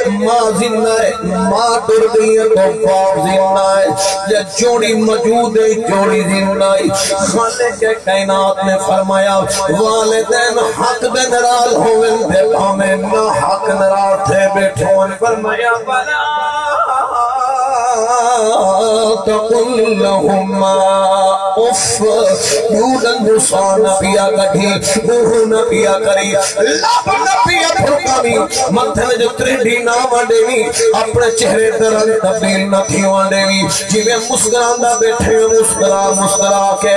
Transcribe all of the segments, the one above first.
ماں زندہ ہے، ماں ٹر گئی ہے تو باپ زندہ ہے، یا جوڑی موجود ہے جوڑی زندہ ہے۔ خالق کائنات نے فرمایا والدین حق دے ناراض ہوئے تھے ہمیں نہ حق ناراض تھے بیٹھون، فرمایا بلا تقل لهما اف یودن حسان پیا کٹھی اوہ نہ پیا کری لب نہ پیا پھرکاوی متھے میں جو تریڈی نہ وانڈیوی اپنے چہرے درن تبدیل نہ تھی وانڈیوی جیویں مسکراندہ بیٹھے مسکرا مسکرا کے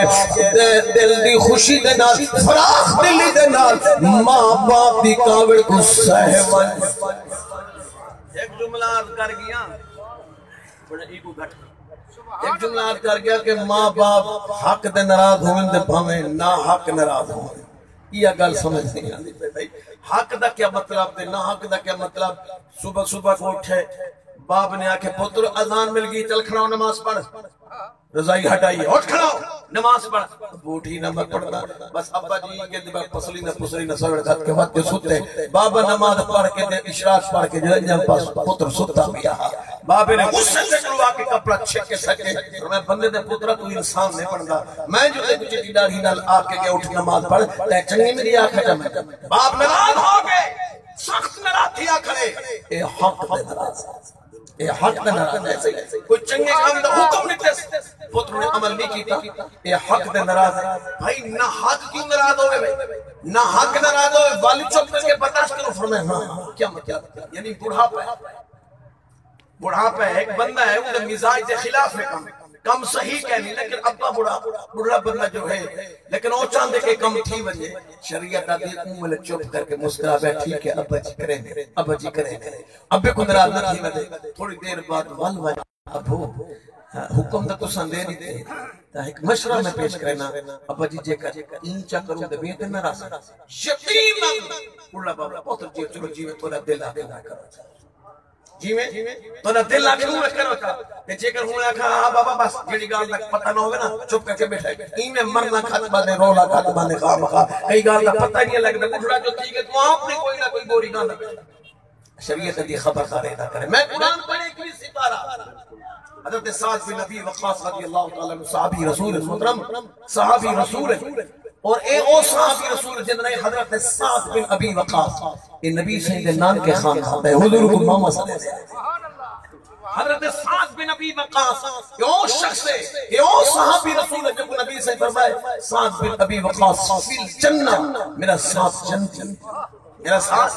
دل دی خوشی دے نال فراخ دلی دے نال ماں باپ دی کاوڑ کو سہون۔ ایک جملہ عرض کر گیا ایک جملہ عرض کر گیا کہ ماں باپ حق دے ناراض ہوئیں دے بھامیں نا حق ناراض ہوئیں، یہ گل سمجھ نہیں آتی بھائی۔ حق دا کیا مطلب دے نا حق دا کیا مطلب؟ صبح صبح کو اٹھے باپ نے آکھے پتر اذان مل گئی چل کھڑاؤ نماز پڑھ، رضائی ہٹائی اٹھ کھڑاؤ نماز پڑھ، بوٹھی نماز پڑھنا بس ابا جی کے دبا پسلی نہ سوڑ کھت کے وقت سوتے بابا نماز پڑھ کے اشراق پڑھ کے جو انجام پاس پتر سوتا بیا بابے نے غصے سے کلوا کے کپڑا چھک کے سکے میں بندے دے پترہ تو انسان نہیں پڑھتا میں جو دے کچھ ڈیڈار ہی نال آ کے اٹھ نماز پڑھ تے چنگی میری آنکھ جمع باپ ناراض ہو گئے سخت ناراض تھیا کھڑے اے حق دے ناراض اے حق دے ناراض ہے کوئی چنگے کام دا حکم نہیں تے پتر نے عمل نہیں کیتا اے حق دے ناراض ہے بھائی نہ حق کیوں ناراض ہوئے بھائی نہ حق ناراض ہوئے والی چپ کر کے برداشت کرو فرمائے ہاں کیا مطلب یعنی بڑھاپا ہے ایک بندہ ہے وہ مزاج کے خلاف ہے کم صحیح کہنی لیکن ابا بڑھا بندہ جو ہے لیکن وہ چاندے کے کم تھی وجہ شریعت آدھی امول چپ کر کے مسکرا بیٹھی کہ ابا جی کریں گے ابا جی کریں گے ابے کو ناراض نہ تھی وجہ تھوڑی دیر بعد ول ابو حکم دا تو سندے نہیں دے تا ایک مشورہ میں پیش کرنا ابا جی جے کر انچا کروں دے بیت ناراض یقینا بڑھا بابا پتر جی چلو جی میں تھوڑا دل آ کے نہ کرو جی میں تو نہ دل آکھے ہوں کرو تھا کہ جے کر ہوں آکھا ہاں بابا بس جیڑی گال تک پتہ نہ ہوگا نا چپ کر کے بیٹھے ہی میں مرنا خاتمہ نے رولا خاتمہ نے خواہ مخواہ کئی گال تک پتہ نہیں لگتا اٹھڑا جو تھی کہ تو آپ نے کوئی نہ کوئی گوری گال تک شریعت دی خبر خارے نہ کرے میں قرآن پڑھے کلی سپارہ حضرت سعد بن ابی وقاص رضی اللہ تعالیٰ عنہ صحابی رسول محترم صحابی رسول اور اے او صحابی رسول جن نے حضرت سعد بن ابی وقاص یہ نبی سید نان کے خان ہے حضور کو محمد صلی اللہ علیہ وسلم حضرت سعد بن ابی وقاص یہ او شخص ہے یہ او صحابی رسول ہے جب نبی سے فرمائے سعد بن ابی وقاص فی الجنہ میرا ساتھ جنتی میرا ساتھ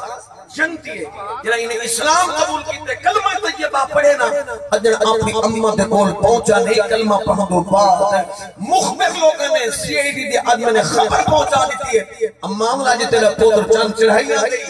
جنتی ہے جنہاں انہیں اسلام قبول کیتے کلمہ طیبہ پڑھے نا اجن اپنی امہ دے کول پہنچا نہیں کلمہ پڑھن دو بعد مخبر لوگوں نے سی آئی ڈی دے آدمی نے خبر پہنچا دیتی ہے معاملہ جی تیرا پوتر چند چڑھائی نہ گئی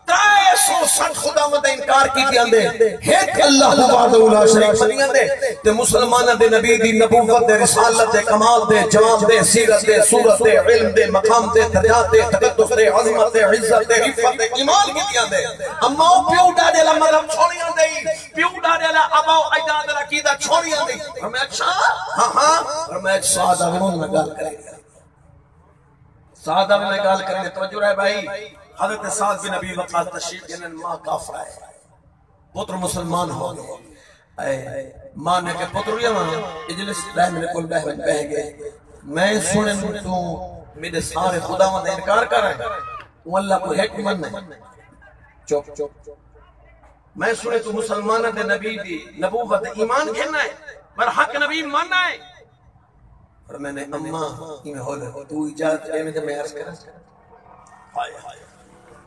360 خدا مدہ انکار کی دیا دے ایک اللہ وحدہ لا شریک بنیا دے تے مسلمانہ دے نبی دی نبوت دے رسالت دے کمال دے جواب دے سیرت دے صورت دے علم دے مقام دے درجات دے تقدس دے عظمت دے عزت دے عفت دے ایمان کی دیا دے اما او پیو ڈاڈے لا مذہب چھوڑیاں دے پیو ڈاڈے لا ابا اجداد لا عقیدہ چھوڑیاں دے اور میں اچھا ہاں اور میں سادہ میں گل کرے گا سادہ میں گل کرے گا توجہ رہے بھائی حضرت سعد بن ابی وقاص تشریف جنن ماں کافر ہے پتر مسلمان ہو گئے ماں نے کہ پتر یہ ماں اجلس بہ میرے کل بہ گئے میں سنن تو میرے سارے خدا مند انکار کر رہے ہیں وہ اللہ کو حکمت نہیں چوپ میں سنے تو مسلمانہ دے نبی دی نبوت ایمان کہنا ہے پر حق نبی ماننا ہے اور میں نے اماں تو اجازت دے میں میں عرض کرا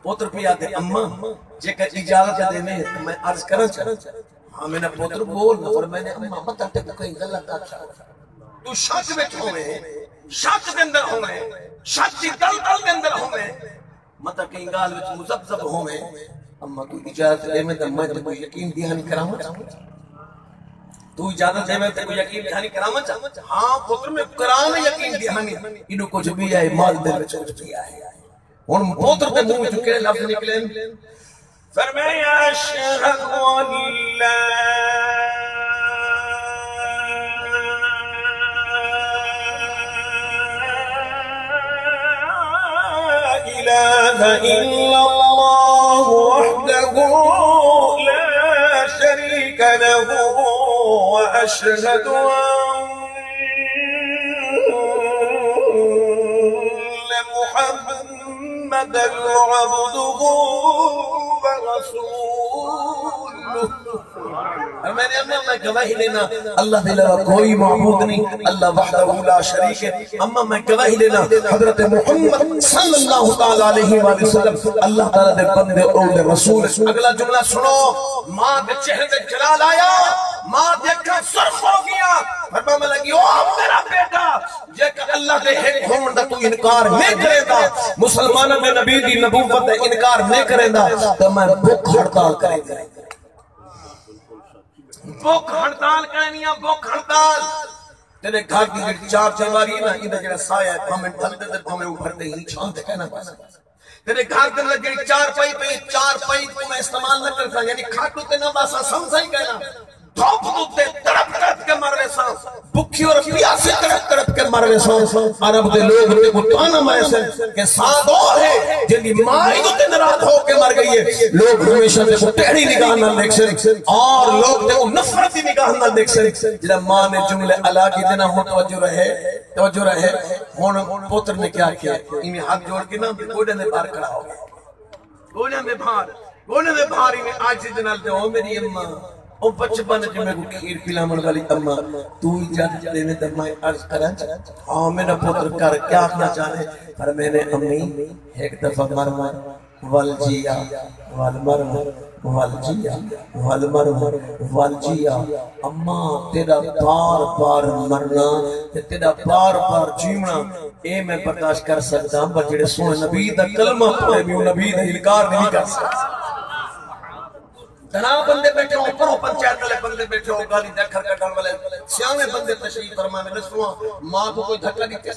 پوتر پیا دے اماں جے کہ اجازت دے میں عرض کرا ہاں میں نے پوتر بول اور میں نے اماں مطلب تک کوئی غلط آچھا تو شک وچ ہوئے شک دے اندر ہوئے شک دی دل دے اندر ہوئے مطلب کہیں گال وچ مزبزب ہوئے اماں تو اجازت دے میں تو یقین دہانی کراما تو اجازت دے میں تو یقین دہانی کراما ہاں پوتر میں قرآن یقین دہانی انہوں کچھ بھی آئے مال دل وچ کچھ بھی آئے اور پوتر تے منہ چکے لفظ نکلے فرمایا اشہد ان لا الہ الا اللہ وحدہ لا وأشهد أن محمدا عبده ورسوله. میں نے اما میں گواہی لینا اللہ کے علاوہ کوئی معبود نہیں، اللہ وحدہ لا شریک ہے. اما میں گواہی لینا حضرت محمد صلی اللہ تعالی علیہ وآلہ وسلم اللہ تعالی دے بندے اور رسول. اگلا جملہ سنو. ماں کے چہرے پہ جلال آیا، ماں دیکھا سرخ ہو گیا، فرمانے لگی او میرا بیٹا جے کہ اللہ دے ایک ہون دا تو انکار نہیں کرے گا، مسلمانوں میں نبی دی نبوت دا انکار نہیں کرے گا تو میں بھوک ہڑتال کرے گا. بھوک ہڑتال کرنی ہے، بھوک ہڑتال. تیرے گھر کی چار چواری نا ادھر جڑا سایہ ہے ہمیں تھلتے تے ہمیں اوپرتے ہی چھانتے کہنا پاسا. تیرے گھر کے اندر جڑی چار پائی پہ چار پائی کو میں استعمال نہ کرتا، یعنی کھاٹو تے نہ باسا سمجھا ہی کہنا. دھوپ دوتے تڑپ تڑپ کے مر رہے سان، بکھی اور پیاسی تڑپ تڑپ کے مر رہے سان. عرب دے لوگ تے کو تانا مارے سن کہ سات اور ہے جنہی مائی دوتے نراد ہو کے مر گئی ہے. لوگ ہمیشہ تے کو ٹیڑی نگاہ نہ دیکھ سن اور لوگ تے کو نفرتی نگاہ نہ دیکھ سن. جنہا ماں نے جملے اللہ کی دینا ہوں توجہ رہے ہون پوتر نے کیا کیا انہیں ہاتھ جوڑ کے نا گوڑے نے بار کھڑا ہو گیا. گوڑے میں بھار انہیں آج سے جنال دے ہو میری اممہ او بچپن جو میں کو کھیر پلامن والی اممہ تو اجازت دینے در میں عرض کریں. ہاں میرا پوتر کر کیا آخنا چاہے پر میں نے امی ایک دفعہ مرمر والجیا والمرمر والجیا والمرمر والجیا. اماں تیرا بار بار مرنا تیرا بار بار جیونا اے میں برداشت کر سکتا ہوں پر جڑے سونے نبی دا کلمہ پڑے بھی نبی دا انکار نہیں کر سکتا. جناب بندے بیٹھے ہو اوپر پنچایت والے بندے بیٹھے ہو گالی دیکھر کٹن والے سیانے بندے تشریف فرمانے رسوا. ماں کو کوئی دھکا نہیں کیا،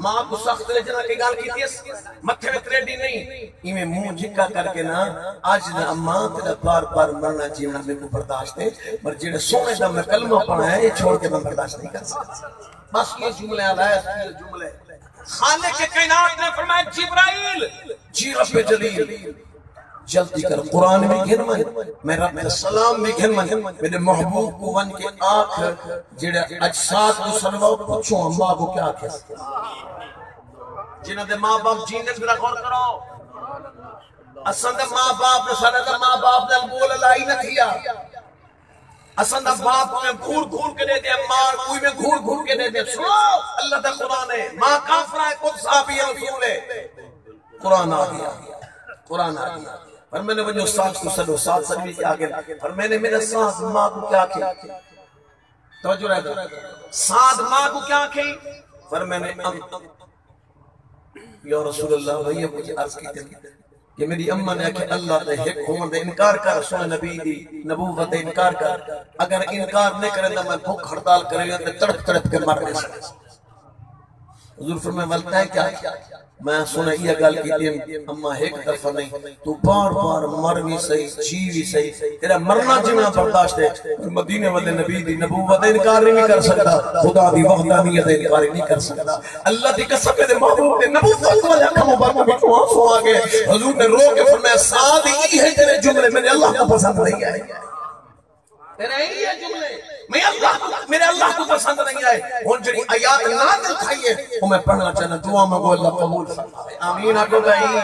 ماں کو سخت لے جنا کی گال کی تھی متھے میں تریڈی نہیں ایمیں منہ جھکا کر کے نا آج نا اماں تیرا بار بار مرنا جیونا میں کو برداشت ہے پر جیڑے سونے دا میں کلمہ پڑھا ہے یہ چھوڑ کے میں برداشت نہیں کر سکتا. بس یہ جملے آلائے جملے. خالق کائنات نے فرمایا جبرائیل جی رب جلیل جلدی کر قرآن میں گھن من میں رب السلام میں گھن من میرے محبوب کو ون کے آنکھ جڑے اجساد کو سنواؤ پچھو اماں کو کیا کہہ جنہاں دے ماں باپ جینے ذرا غور کرو. اساں دے ماں باپ نے سارے دے ماں باپ نے بول لائی نہ کیا. اساں دے باپ میں گھور گھور کے دے دے ماں کوئی میں گھور گھور کے دے دے. سنو اللہ دا قرآن ہے ماں کافرہ ہے خود صحابی رسول ہے. قرآن آ گیا قرآن آ گیا پر میں نے وجہ ساتھ کو سلو ساتھ سلوی کے آگے پر میں نے میرے ساتھ ماں کو کیا کیا توجہ رہتا ساتھ ماں کو کیا کی پر میں نے یا رسول اللہ وہی مجھے عرض کی تھی کہ میری اماں نے کہ اللہ دے حق ہومن دے انکار کر سونے نبی دی نبوت دے انکار کر اگر انکار نہیں کرے تو میں بھوک ہڑتال کرے گا تو تڑپ تڑپ کے مر رہے حضور فرمائے ولتا ہے کیا میں سنے یہ گل کی تھی اماں ایک دفعہ نہیں تو بار بار مر بھی صحیح جی بھی صحیح تیرا مرنا جینا برداشت ہے مدینے والے نبی دی نبوت انکار نہیں کر سکتا خدا دی وحدانیت انکار نہیں کر سکتا اللہ دی قسم دے محبوب دے نبوت والے اکھاں مبارک بچوں آنسو آگے حضور نے رو کے فرمایا ساتھ ہی ہے تیرے جملے میں نے اللہ کو پسند نہیں آئے تیرے ہی ہے جملے میرے اللہ کو پسند نہیں آئے ان جڑی آیات نازل کھائیے وہ میں پڑھنا چاہنا دعا مانگو اللہ قبول فرمائے آمین آکو بھائی.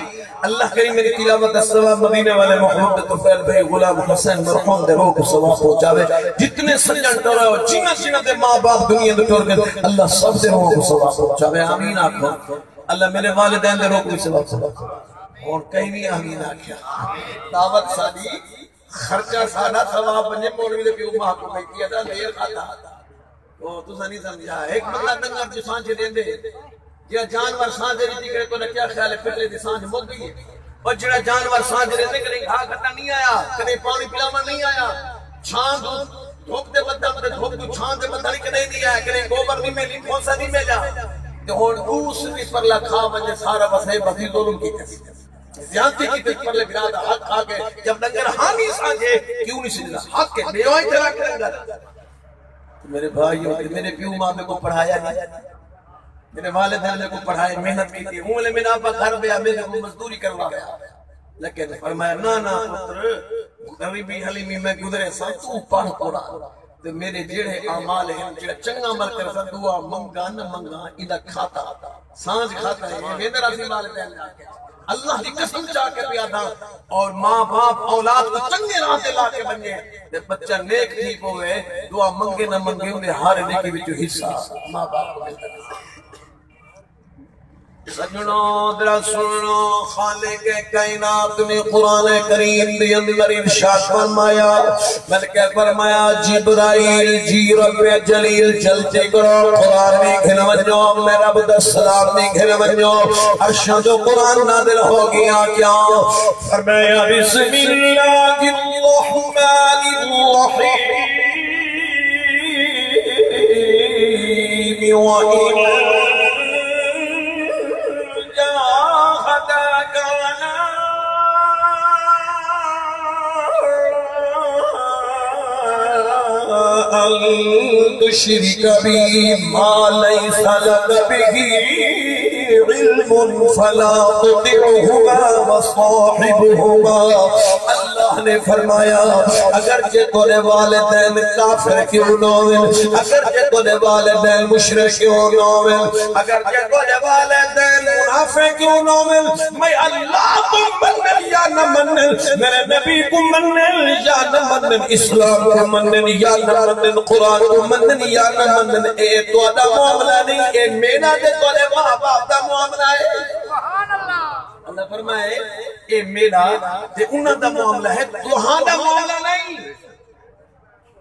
اللہ کریم میری تلاوت السلام مدینے والے محمد طفیل بھائی غلام حسین مرحوم دے روح کو ثواب پہنچاوے جتنے سجن ٹورے ہو جنہ جنہ دے ماں باپ دنیا دے ٹور گئے اللہ سب دے روح کو ثواب پہنچاوے آمین آکو. اللہ میرے والدین دے روح کو ثواب پہنچاوے اور کہیں بھی آمین آکیا. دعوت سادی خرچہ سادہ ثواب بنجے مولوی دے پیو ماں کو میں کیا تھا لے کھاتا تو تسا نہیں سمجھا ایک بندہ ڈنگر جو سانچ دین دے جہاں جانور سانچ دے رہی کرے تو نہ کیا خیال ہے پہلے دی سانچ مک گئی ہے اور جہاں جانور سانچ دے رہے کدے گھا کھٹا نہیں آیا کدے پانی پلاوا نہیں آیا چھان دھوپ دے بدہ دھوپ تو چھان دے بدہ نہیں کدے نہیں آیا کدے گوبر نہیں ملی کھونسا نہیں ملا تو ہون دوسری پر لکھا بنجے سارا بسے بسی ظلم کی تھی زیادتی کی تک پر لگراد حق آگے جب نگر ہانی سانجے کیوں نہیں سجلا حق کے بیوائی ترہ کریں گا میرے بھائیوں میرے پیو ماں میں کو پڑھایا نہیں میرے والدین نے کو پڑھایا محنت کی تھی میرے ابا گھر بیا میرے کو مزدوری کروا گیا لیکن فرمایا نا پتر غریبی حلیمی میں گزرے سا تو پڑھ قرآن تے میرے جڑے اعمال ہیں جڑا چنگا عمل کر سا دعا منگا نہ منگا ادا کھاتا سانج کھاتا ہے یہ میرا سی والدین جا کے اللہ کی قسم چاہ کے پیادا اور ماں باپ اولاد کو چنگے راہ تے لا کے بنے تے بچہ نیک ٹھیک ہوئے دعا منگے نہ منگے انہیں ہر نیکی وچ حصہ ماں باپ کو ملتا ہے سجنوں درا سنو خالق کائنات نے قرآن کریم کے اندر ارشاد فرمایا بلکہ فرمایا جبرائیل جی رب جلیل جلتے کرو قرآن میں گھن ونجو میں رب دا سلام میں گھن ونجو عرشاں جو قرآن نازل ہو گیا کیا فرمایا بسم اللہ الرحمن الرحیم تشرك بي ما ليس لك به علم فلا تطعهما وصاحبهما اللہ نے فرمایا اگرچہ تیرے والدین کافر کیوں نہ ہوں اگرچہ تیرے والدین مشرک کیوں نہ ہوں اگرچہ تیرے والدین منافق کیوں نہ ہوں میں اللہ کو منن یا نہ منن میرے نبی کو منن یا نہ منن اسلام کو منن یا نہ منن قرآن کو منن یا نہ منن اے تو دا معاملہ نہیں اے میرا تے تیرے ماں باپ دا معاملہ ہے سبحان اللہ اللہ فرمائے اے میرا تے انہاں دا معاملہ ہے توہاں دا معاملہ نہیں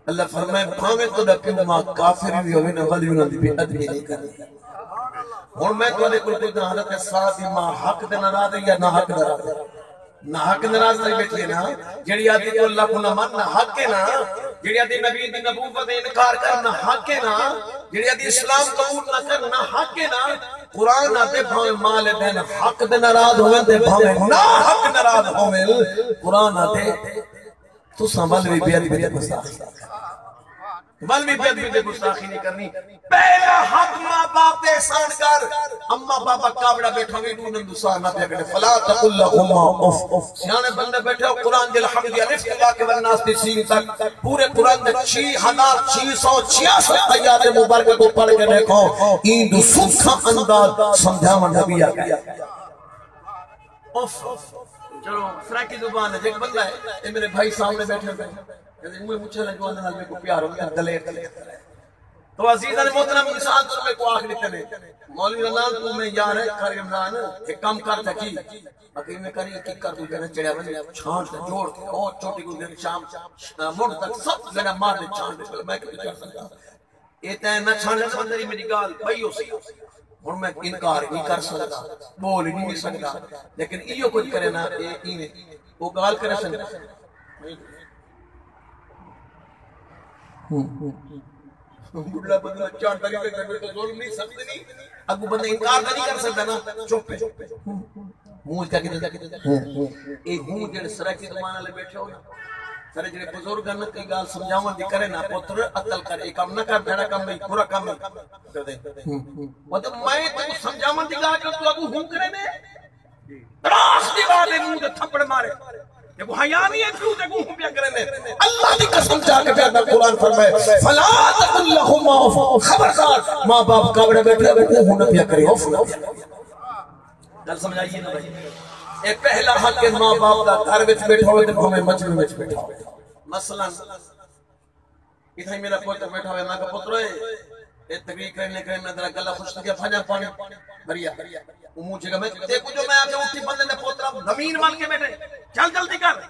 اللہ فرمائے بھاویں تو دا پیو ماں کافر بھی ہوئے نہ ولی انہاں دی بے ادبی نہیں کرنی اور میں تو کوئی کوئی حضرت ساتھ ماں حق دے ناراض ہے یا نہ حق ناراض ہے نہ حق ناراض نہیں بیٹھے نا جڑی آدھی تو اللہ کو نہ مان نہ حق ہے نا جڑی آدھی نبی دی نبوت انکار کر نہ حق ہے نا جڑی آدھی اسلام قبول نہ کر نہ حق ہے نا قرآن آتے بھاویں مال دین حق دے ناراض ہوئے تے بھاویں نہ حق ناراض ہوئے قرآن آتے تو سنبھل بھی بیعت بھی گستاخی بل بھی بیعت بھی گستاخی نہیں کرنی پہلا حق ماں باپ دے احسان کر اما بابا کابڑا بیٹھا ہوئی نون اندوسان نہ پہ فلا تقل لهما اف سیانے بندے بیٹھے ہو قرآن دل حمد یا رفت اللہ کے والناس دی سین تک پورے قرآن دے 6666 آیات مبارکہ کو پڑھ کے دیکھو این دو سکھا انداز سمجھاون نبی آ گیا اف چلو فراقی زبان ہے ایک بندہ ہے اے میرے بھائی سامنے بیٹھے ہوئے مجھے مجھے لگوانا نال میں کو پیار ہو گیا دلیر تو عزیزان محترم انسان تو میں کو آخری کرے مولوی رنال تو میں یار ہے کھر عمران ایک کام کرتا کی اگر میں کری کی کر دو جنہ چڑیا بنے چھان سے جوڑ کے اور چھوٹی کو دن شام مڑ تک سب جنہ مار دے چھان دے میں کبھی کر سکتا یہ تے نہ چھان دے سمندری میری گال بھائی ہو سی اور میں انکار نہیں کر سکتا بول ہی نہیں سکتا لیکن ایو کچھ کرے نا وہ گال کرے سکتا بڑھلا بندہ چار طریقے کرنے تو ظلم نہیں سکتے نہیں اگو بندہ انکار نہیں کر سکتا نا چپ ہے منہ کیا کہتے ایک منہ جڑے سرکی زمانہ لے بیٹھے ہو سارے جڑے بزرگان کی گال سمجھاون دی کرے نا پتر عقل کر ایک کام نہ کر بھڑا کام نہیں پورا کام کر دے مطلب میں تو سمجھاون دی گال کر تو اگو ہوں کرے نے راس دیوار دے منہ تے تھپڑ مارے کہ وہ حیامی ہے کیوں تے ہوں پیا کرے نے اللہ دی قسم چاہ کے پیدا قرآن فرمائے فلا تقل لهما خبردار ماں باپ کابڑے بیٹھے بیٹھے ہوں نہ پیا کرے اوف نہ پیا گل سمجھائیے نا بھائی اے پہلا حق ہے ماں باپ دا گھر وچ بیٹھا ہوئے تے بھویں مچھلی وچ بیٹھا ہوئے مثلا اتھا ہی میرا پوتر بیٹھا ہوئے میں کہا پتر اے تقریر کرنے میں ذرا گلا خوش کیا بھجا پانی بھریا وہ منہ جگہ میں دیکھو جو میں آگے اٹھی بندے نے پوترا زمین مال کے بیٹھے چل جلدی کر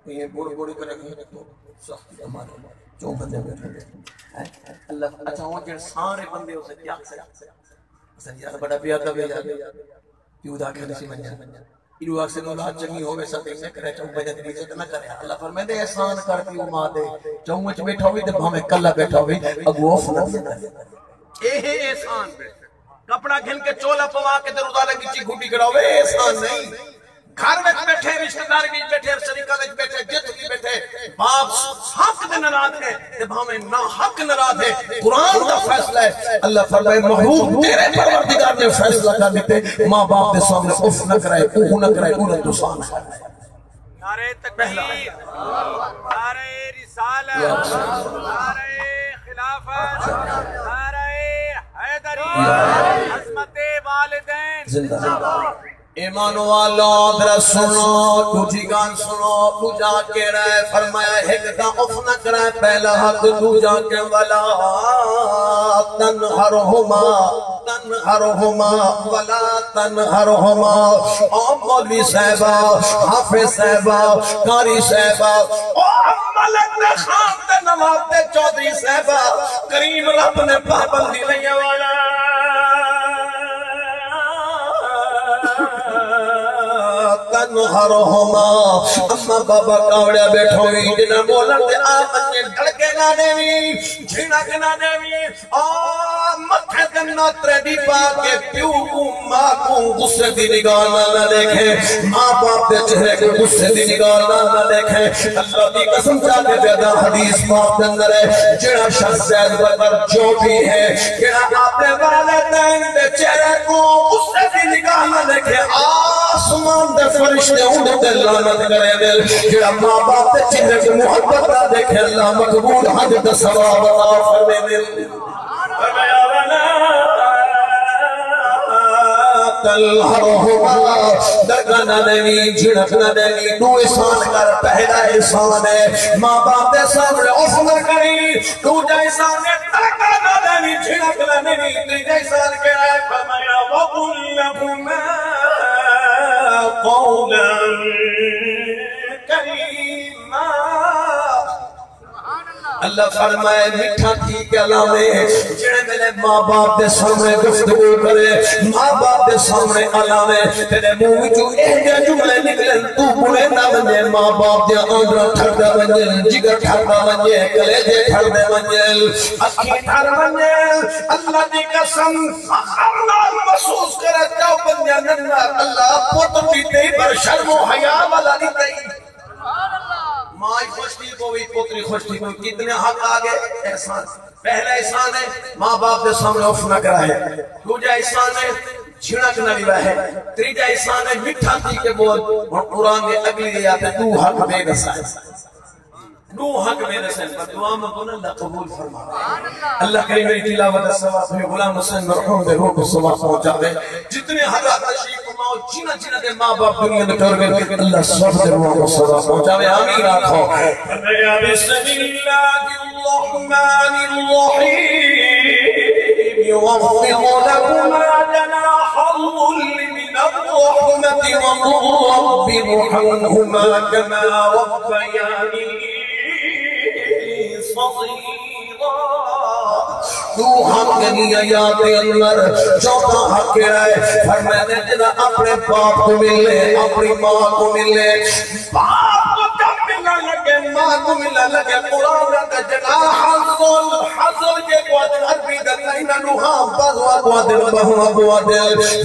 یہ بوڑی بوڑی کرے تو سختی ہمارے جو بندے بیٹھے اللہ اچھا وہ جو سارے بندے اسے کیا سن یار بڑا پیار دا بیار کیوں دا کھلی سی منجا ایرو آگ سے اولاد چنگی ہوئے ستے میں کرے چاہوں بجت بیجت نہ کرے اللہ فرمائے دے احسان کرتی ہوں ماں دے چاہوں مجھ بیٹھا ہوئی دے ہمیں کلہ بیٹھا ہوئی اگو اوف نہ اے ہے احسان بیٹھا کپڑا گھن کے چولا پوا کے در ادالہ کی چی گھوٹی کڑا ہوئے احسان نہیں گھر میں بیٹھے رشتہ دار بھی بیٹھے شریکہ میں بیٹھے جت بھی بیٹھے باپ حق دے نراد ہے جب ہمیں نہ حق نراد ہے قرآن کا فیصلہ ہے اللہ فرمائے محبوب تیرے پروردگار نے فیصلہ کر دیتے ماں باپ دے سامنے اف نہ کرائے اوہ نہ کرائے انہیں دوسان ہے نعرہ تکبیر، نعرہ رسالت، نعرہ خلافت، نعرہ حیدری، عظمت والدین۔ ایمان والا ذرا سنو، دوجی گان سنو، دوجا کے رہے فرمایا ایک دا اف نہ کرے پہلا حق دوجا کے ولا تنہرہما تنہرہما ولا تنہرہما۔ او مولوی صاحبہ، حافظ صاحبہ، قاری صاحبہ، او ملک نے خان دے نواب دے چودھری صاحبہ، کریم رب نے پابندی لیا والا تنہرہما۔ اما بابا کاوڑیا بیٹھو گی جنہ بولن دے آمن ڈھڑکے نہ دیوی، جھنک نہ دیوی، متھے دے نوترے دی پاکے پیو کو ماں کو غصے دی نگاہ نہ دیکھے، ماں باپ دے چہرے کو غصے دی نگاہ نہ دیکھے۔ اللہ دی قسم چاہتے پیدا حدیث پاک دے اندر ہے جنہ شخص زید بکر جو بھی ہے جنہ اپنے والدین دے چہرے کو غصے دی نگاہ نہ دیکھے، آسمان دے فرشتے انہوں تے لعنت کرے دل، جڑا ماں باپ تے چہرے کو محبت نہ دیکھے اللہ مقبول حج دا ثواب عطا فرمے دل۔ فرمایا ولا تنہرہما، درگاہ نہ دیوی، جھڑک نہ دیوی، دو احسان کر، پہلا احسان ہے ماں باپ دے سامنے اف نہ کری، دوجا احسان ہے درگاہ نہ دیوی، جھڑک نہ دیوی، تیجا احسان کیا ہے فرمایا وَقُلْ لَهُمَا قولا کریما۔ اللہ فرمائے میٹھا ٹھیک علامے جڑے میرے ماں باپ دے سامنے گفتگو کرے، ماں باپ دے سامنے علامے تیرے منہ جو اہجا جملے نکلن تو بڑے نہ بنجے، ماں باپ دے آندرہ ٹھڑا بنجے، جگر ٹھڑا بنجے، کلیجے ٹھڑے بنجے، اکھی ٹھڑ بنجے۔ اللہ دی قسم اللہ محسوس کرے جاؤ بنجے ننہ اللہ پوتر دی تے پر شرم و حیاء والا نہیں تے۔ ماں خوشتی کوئی پوتری خوشتی کوئی، کتنے حق آگے احسان۔ پہلا احسان ہے ماں باپ دے سامنے اف نہ کرائے، دوجا احسان ہے جھڑک نہ لیوا ہے، تیجا احسان ہے مٹھا تھی کے بول۔ اور قرآن میں اگلی یہ آتے دو حق بے نسائے، دو حق بے نسائے، پر دعا میں کون اللہ قبول فرما۔ اللہ کریم میری تلاوت السواب میں غلام حسین مرحوم دے روح کو سواب پہنچا دے، جتنے حضرات تشریف فرماؤ جنہ جنہ دے ماں باپ دنیا میں ٹور گئے اللہ سب دے روح کو سواب پہنچا دے، آمین آکھو۔ بسم اللہ الرحمن الرحیم يوفق لكما جناح الظل من الرحمة وقل رب ارحمهما كما ربياني صغيرا۔ دو حق نہیں آیات اندر، چوتھا حق ہے فرمایا جنا اپنے باپ کو ملے، اپنی ماں کو ملے، باپ کو جب ملنا لگے ماں کو ملنا لگے، قرآن کا جناح الظل، حضر کے قوات عربی دلائنہ نوحا بغوا قوات بہوا قوات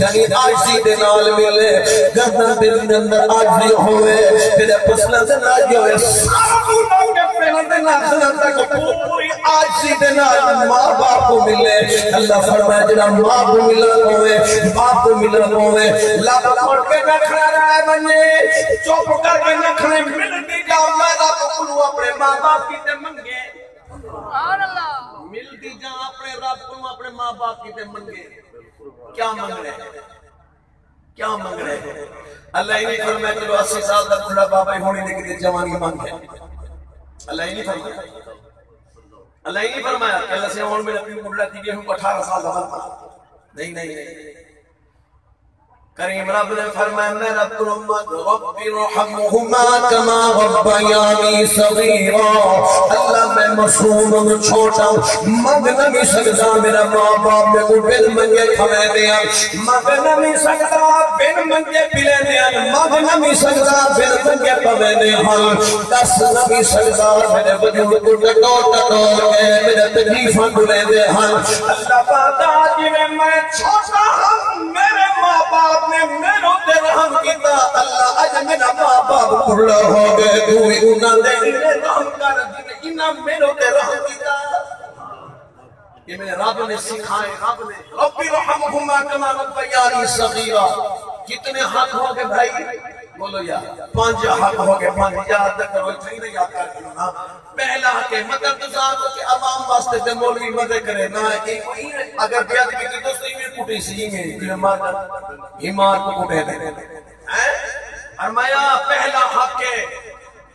یعنی آجزی دے نال ملے، گردہ دل اندر آجزی ہوئے، تیرے پسلہ سے ناجی ہوئے، سارا قرآن کے پہلے دے ناظرہ تک پوری آجزی دے نال ماں باپ کو ملے۔ اللہ فرمائے جنا ماں کو ملن ہوئے، باپ کو ملن ہوئے، لب پڑ کے نکھنے رہے بنجے، چوپ کر کے نکھنے ملتی جاؤ، میں رب کو اپنے ماں باپ کی تے منگے، ملتی جاؤ اپنے رب کو اپنے ماں باپ کی تے منگے۔ کیا منگ رہے ہیں؟ کیا منگ رہے ہیں؟ اللہ ہی نہیں فرمائے کہ 80 سال تک بڑھا بابا ہی ہونی دیکھ دے جوانی مانگ ہے۔ اللہ ہی نہیں فرمایا، اللہ ہی نہیں فرمایا کہ اللہ سے ہون میں اپنی بڑھا تھی گئے ہوں کو 18 سال دفل تھا، نہیں نہیں نہیں۔ کریم رب نے فرمایا میں رب الامت رب ارحمہما کما ربیانی صغیرا۔ اللہ میں معصوم چھوٹا مانگ نہیں سکتا، میرا ماں باپ میں کو بن منگے کھوے دیا، مانگ نہیں سکتا بن منگے پلے دیا، مانگ نہیں سکتا بن منگے پوے دیا، دس نہیں سکتا میرے وجود کو ٹٹور ٹٹور کے میرے تکلیفاں ڈلے دے ہاں۔ اللہ پاک آج میں چھوٹا ہوں، میرے ماں باپ نے میروں تے رحم کیتا، اللہ اج میرا ماں باپ بڑھا ہو گئے، تو ہی انہاں دے رحم کر دی، انہاں میروں تے رحم کیتا۔ یہ میرے رب نے سکھائے، رب نے رب ارحمہما کما ربیانی صغیرا۔ کتنے حق ہو گئے بھائی؟ بولو یا پانچ حق ہو گئے، پانچ یاد کرو، اتنی نہیں یاد کر کے نا۔ پہلا حق ہے مدد گزار ہو کہ عوام واسطے تے مولوی مدد کرے نا، اگر بیعت کی تو صحیح میں کٹی سی میں ایمان کو کٹے دے۔ فرمایا پہلا حق ہے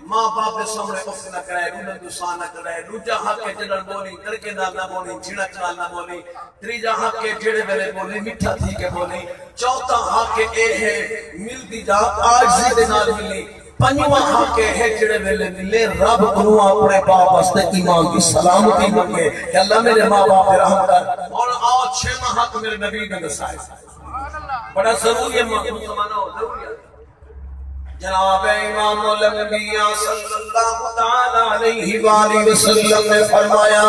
ماں باپ کے سامنے اف نہ کرے، انہیں دوسان نہ کرے۔ دوجا حق ہے جڑن بولی ترکے نال نہ بولی، چھڑک نال نہ بولی۔ تیجا حق ہے جڑے ویلے بولی میٹھا تھی کے بولی۔ چوتھا حق اے ہے ملدی جا عاجزی دے نال ملی۔ پنجواں حق ہے جڑے ویلے ملے رب کو اپنے باپ واسطے ایمان کی سلامتی منگے کہ اللہ میرے ماں باپ پہ رحم کر۔ اور آؤ چھواں حق میرے نبی نے دسائے، بڑا ضروری ہے مسلمانوں، ضروری ہے۔ جناب امام الانبیاء صلی اللہ تعالی علیہ وآلہ وسلم نے فرمایا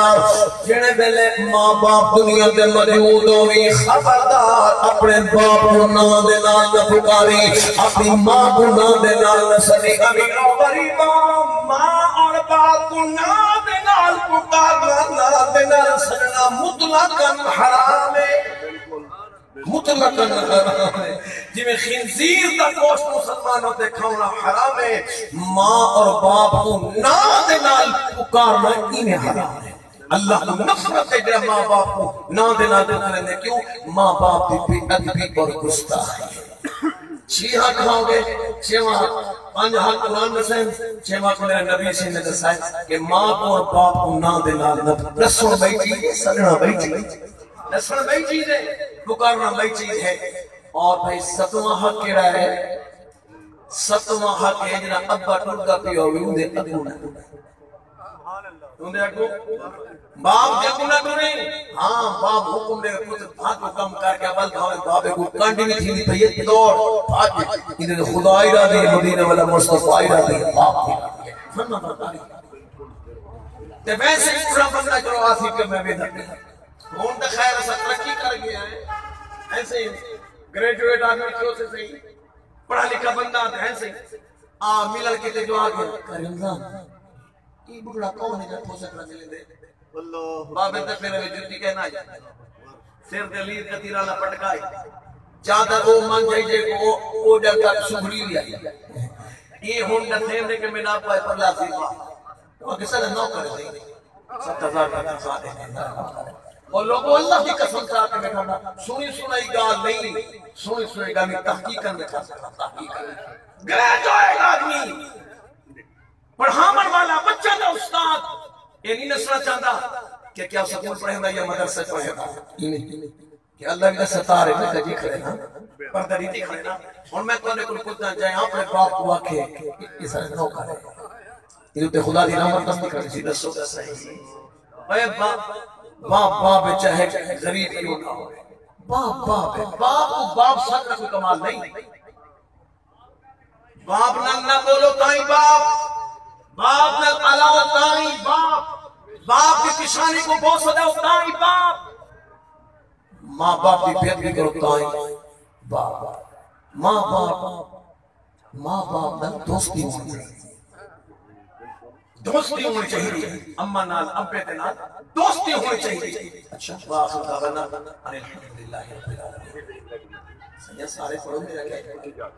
جنے بلے ماں باپ دنیا دے موجود ہوئی خبردار اپنے باپ کو نام دے نال نہ پکاری، اپنی ماں کو نام دے نال نہ سنی۔ امیر و غریباں ماں اور باپ کو نام دے نال پکارنا، نام دے نال سننا مطلقاً حرام ہے، مطلقاً حرام ہے۔ جی میں خنزیر کا گوشت مسلمانوں تے کھانا حرام ہے، ماں اور باپ کو نام دے نال پکارنا انہیں حرام ہے۔ اللہ کو نفرت ہے جب ماں باپ کو نام دے نال پکارنے، کیوں؟ ماں باپ بھی بے ادبی اور گستاخ ہے۔ چھ حق کھاؤ گے، چھواں پانچ حق قرآن میں سے، چھواں کو میرے نبی سے نے دسائے کہ ماں کو اور باپ کو نام دے نال رسول بھائی چیز ہے، سننا بھائی چیز ہے، رسول بھائی چیز ہے، پکارنا بھائی چیز ہے۔ اور بھائی ستواں حق کیڑا ہے؟ ستواں حق ہے جنا ابا ٹوٹا پیا ہوئی اندے اگو نہ ٹوٹا، اندے اگو باپ دے اگو نہ ٹوٹے۔ ہاں باپ حکم دے کچھ بھاگ کو کم کر کے اول بھاوے بابے کو کانڈی نہیں تھی پئی دوڑ بھاج ادھر خدا ارادے مدینے والا مصطفی ارادے باپ دی فرما برداری تے ویسے پورا بندہ جو آسی کہ میں بھی ہون تے خیر اسا ترقی کر گیا ہے، ایسے گریجویٹ آدمی کیوں سے صحیح پڑھا لکھا بندہ ہے صحیح ملل کے جو آگے کرمزان یہ بڑھڑا کون ہے جب ہو سکتا چلے دے بابے تک میرے میں جوتی کہنا جاتا سر دلیر کتیرہ نہ پٹکائی چادر وہ مان جائی جے کو او جل کا سبری لیا یہ ہون کا تھیم دے کہ میں نہ پائے پر لازی پا وہ کسا نہ کرے صحیح 7,000 کا تنسا دے اور لوگوں اللہ کی قسم سے آتے میں کہنا سنی سنائی گال نہیں، سنی سنائی گال نہیں، تحقیق کرنے کا تحقیق کرنے گریجویٹ آدمی پڑھامن والا بچہ دا استاد یہ نہیں نسنا چاہتا کہ کیا سکول پڑھے گا یا مدرسہ پڑھے گا، کہ اللہ کی ستارے میں کجی کھڑے نا پردریتی کھڑے نا۔ اور میں کونے کل کدنا جائے اپنے باپ کو آکھے اس طرح نو کرے یہ تو خدا دی رحمت نہیں کرے سی دسو کا صحیح اے باپ چاہے غریب کیوں نہ ہو، باپ کو باپ ساتھ کوئی کمال نہیں، باپ نہ بولو تائیں باپ نہ علاوہ تائیں باپ کی کشانی کو بہت سداؤ تائیں باپ، ماں باپ کی بیعت بھی کرو تائیں باپ، ماں باپ نہ دوستی ہونی چاہیے، دوستی ہونی چاہیے، اماں نال ابے دے نال دوستی ہونی چاہیے۔ اچھا واخر دعوانا الحمدللہ رب العالمین۔ سنیا سارے پڑھو میرا کیا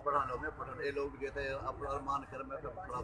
پڑھانے میں پڑھانے لوگ کہتے ہیں اپنا ارمان کر میں پڑھا